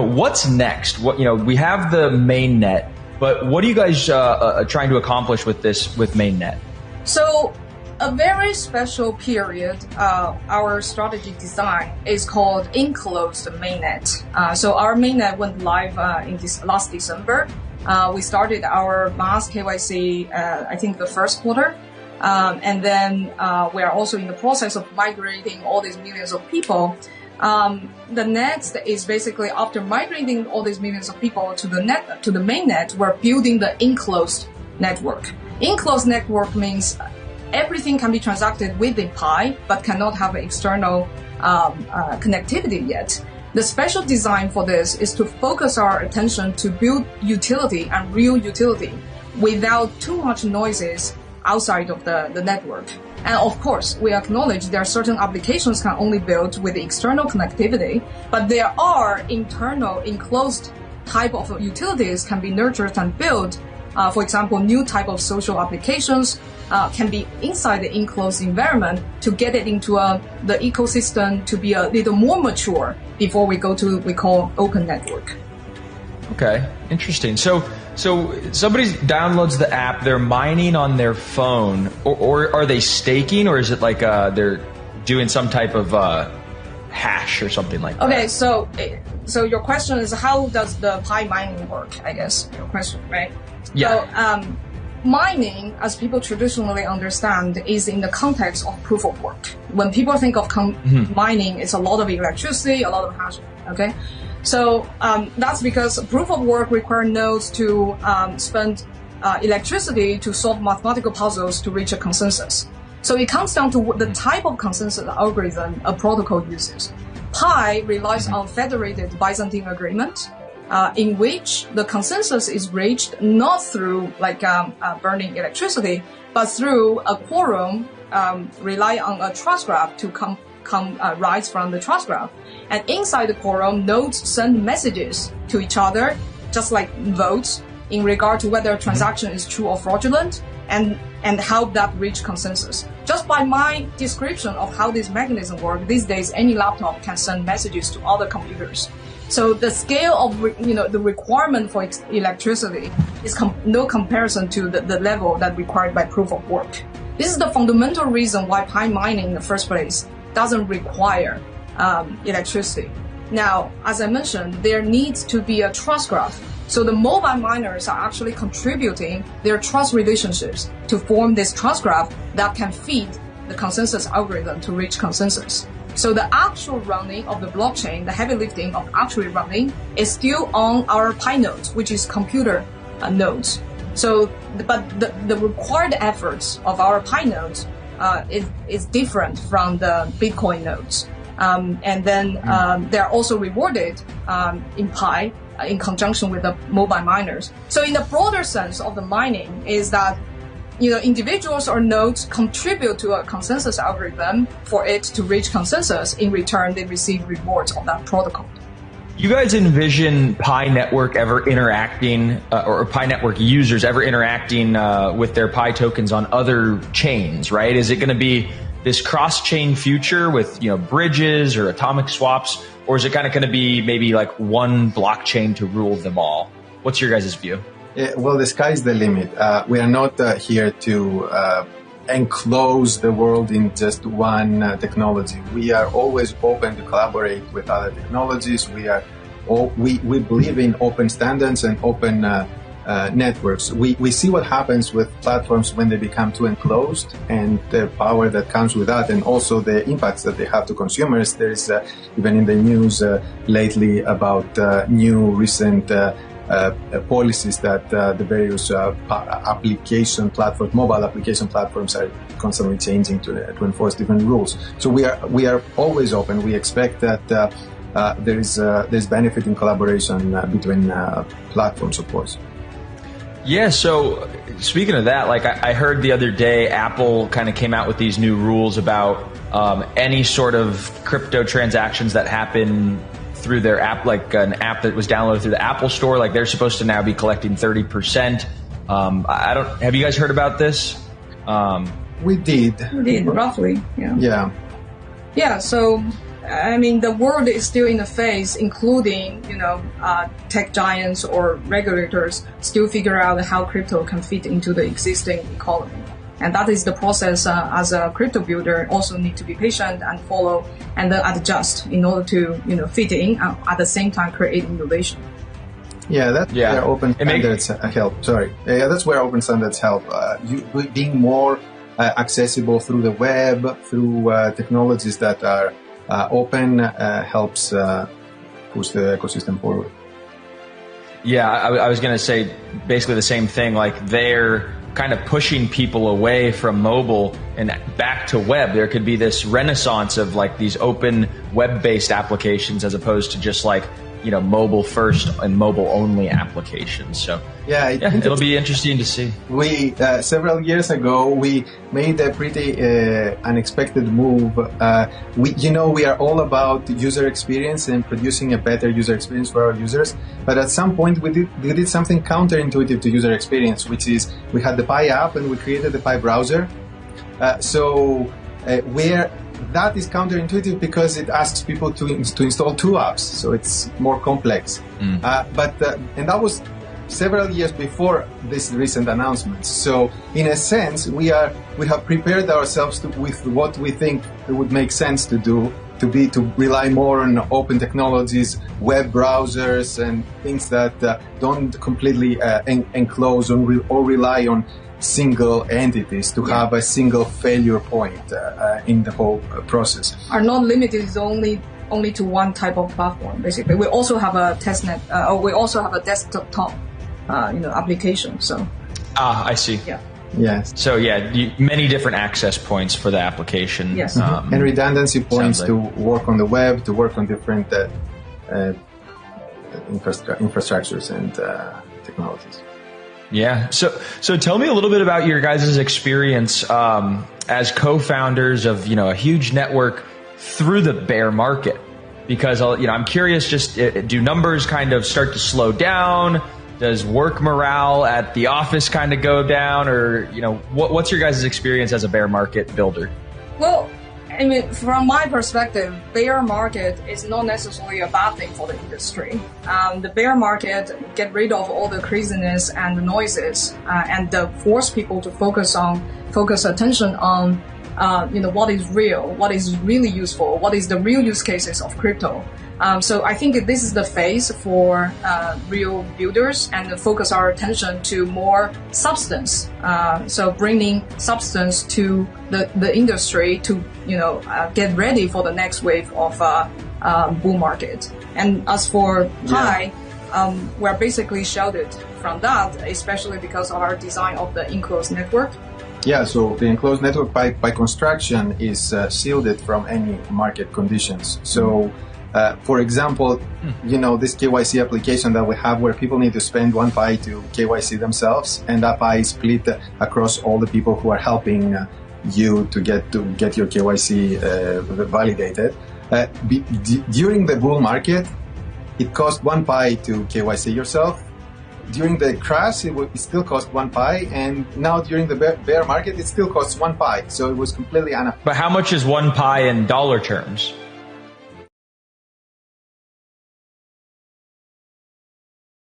what's next? We have the mainnet, but what are you guys trying to accomplish with mainnet? So a very special period, our strategy design is called enclosed mainnet. So our mainnet went live in this last December. We started our mass KYC, I think the first quarter. And then we are also in the process of migrating all these millions of people. The next is basically after migrating all these millions of people to the mainnet, we're building the enclosed network. Enclosed network means everything can be transacted within Pi, but cannot have external connectivity yet. The special design for this is to focus our attention to build utility and real utility without too much noises outside of the network. And of course, we acknowledge there are certain applications can only build with external connectivity, but there are internal enclosed type of utilities can be nurtured and built. For example, new type of social applications can be inside the enclosed environment to get it into the ecosystem to be a little more mature before we go to we call open network. Okay, interesting. So somebody downloads the app, they're mining on their phone, or are they staking, or is it like they're doing some type of hash or something like that? Okay, so your question is how does the Pi mining work? I guess your question, right? Yeah. So mining, as people traditionally understand, is in the context of proof of work. When people think of mining, it's a lot of electricity, a lot of hash. Okay. So that's because proof of work require nodes to spend electricity to solve mathematical puzzles to reach a consensus. So it comes down to the type of consensus algorithm a protocol uses. Pi relies on federated Byzantine agreement, in which the consensus is reached not through burning electricity, but through a quorum rely on a trust graph to rise from the trust graph. And inside the quorum, nodes send messages to each other, just like votes, in regard to whether a transaction is true or fraudulent, and help that reach consensus. Just by my description of how this mechanism works, these days any laptop can send messages to other computers. So the scale of the requirement for electricity is no comparison to the level that required by proof of work. This is the fundamental reason why Pi mining in the first place doesn't require electricity. Now, as I mentioned, there needs to be a trust graph. So the mobile miners are actually contributing their trust relationships to form this trust graph that can feed the consensus algorithm to reach consensus. So the actual running of the blockchain, the heavy lifting of actually running, is still on our Pi nodes, which is computer nodes. So, but the required efforts of our Pi nodes is different from the Bitcoin nodes. And then they're also rewarded in Pi in conjunction with the mobile miners. So in the broader sense of the mining is that individuals or nodes contribute to a consensus algorithm for it to reach consensus. In return, they receive rewards of that protocol. You guys envision Pi Network ever interacting, or Pi Network users ever interacting with their Pi tokens on other chains, right? Is it going to be this cross-chain future with bridges or atomic swaps, or is it kind of going to be maybe like one blockchain to rule them all? What's your guys' view? Yeah, well, the sky's the limit. We are not here to enclose the world in just one technology. We are always open to collaborate with other technologies. We believe in open standards and open networks. We see what happens with platforms when they become too enclosed, and the power that comes with that, and also the impacts that they have to consumers. There is even in the news lately about new recent policies that the various mobile application platforms are constantly changing to enforce different rules. So we are always open. We expect that there's benefit in collaboration between platforms, of course. Yeah, so speaking of that, I heard the other day Apple kind of came out with these new rules about any sort of crypto transactions that happen through their app, like an app that was downloaded through the Apple Store, like they're supposed to now be collecting 30%. Have you guys heard about this? We did. roughly, yeah. Yeah. Yeah, so I mean, the world is still in the phase, including, tech giants or regulators still figure out how crypto can fit into the existing economy. And that is the process as a crypto builder also need to be patient and follow and then adjust in order to, fit in at the same time create innovation. Yeah, that's where open standards help. That's where open standards help. Being more accessible through the web, through technologies that are open helps push the ecosystem forward. Yeah, I was going to say basically the same thing. Like they're kind of pushing people away from mobile and back to web. There could be this renaissance of like these open web-based applications as opposed to just like, mobile first and mobile only applications. So it'll be interesting to see. We several years ago we made a pretty unexpected move. We are all about user experience and producing a better user experience for our users. But at some point we did something counterintuitive to user experience, which is we had the Pi app and we created the Pi browser. That is counterintuitive because it asks people to install two apps, so it's more complex. And that was several years before this recent announcement. So, in a sense, we have prepared ourselves with what we think it would make sense to do, to rely more on open technologies, web browsers, and things that don't completely enclose or rely on single entities to have a single failure point in the whole process. Are not limited only to one type of platform. Basically, we also have a testnet, or we also have a desktop, application. So. I see. Yeah. Yes. So many different access points for the application. Yes. And redundancy points to work on the web, to work on different infrastructures and technologies. Yeah. So tell me a little bit about your guys' experience as co-founders of, a huge network through the bear market, because, I'm curious, just do numbers kind of start to slow down? Does work morale at the office kind of go down, or, what's your guys' experience as a bear market builder? Well, I mean, from my perspective, bear market is not necessarily a bad thing for the industry. The bear market get rid of all the craziness and the noises, and force people to focus attention on, what is real, what is really useful, what is the real use cases of crypto. So I think this is the phase for real builders, and focus our attention to more substance. So bringing substance to the industry to get ready for the next wave of bull market. And as for Pi, we're basically sheltered from that, especially because of our design of the enclosed network. Yeah, so the enclosed network by construction is shielded from any market conditions. So. For example, this KYC application that we have where people need to spend 1 Pi to KYC themselves, and that Pi is split across all the people who are helping you to get your KYC validated. During the bull market, it cost 1 Pi to KYC yourself. During the crash, it still cost 1 Pi, and now during the bear market, it still costs 1 Pi. So it was completely But how much is 1 Pi in dollar terms?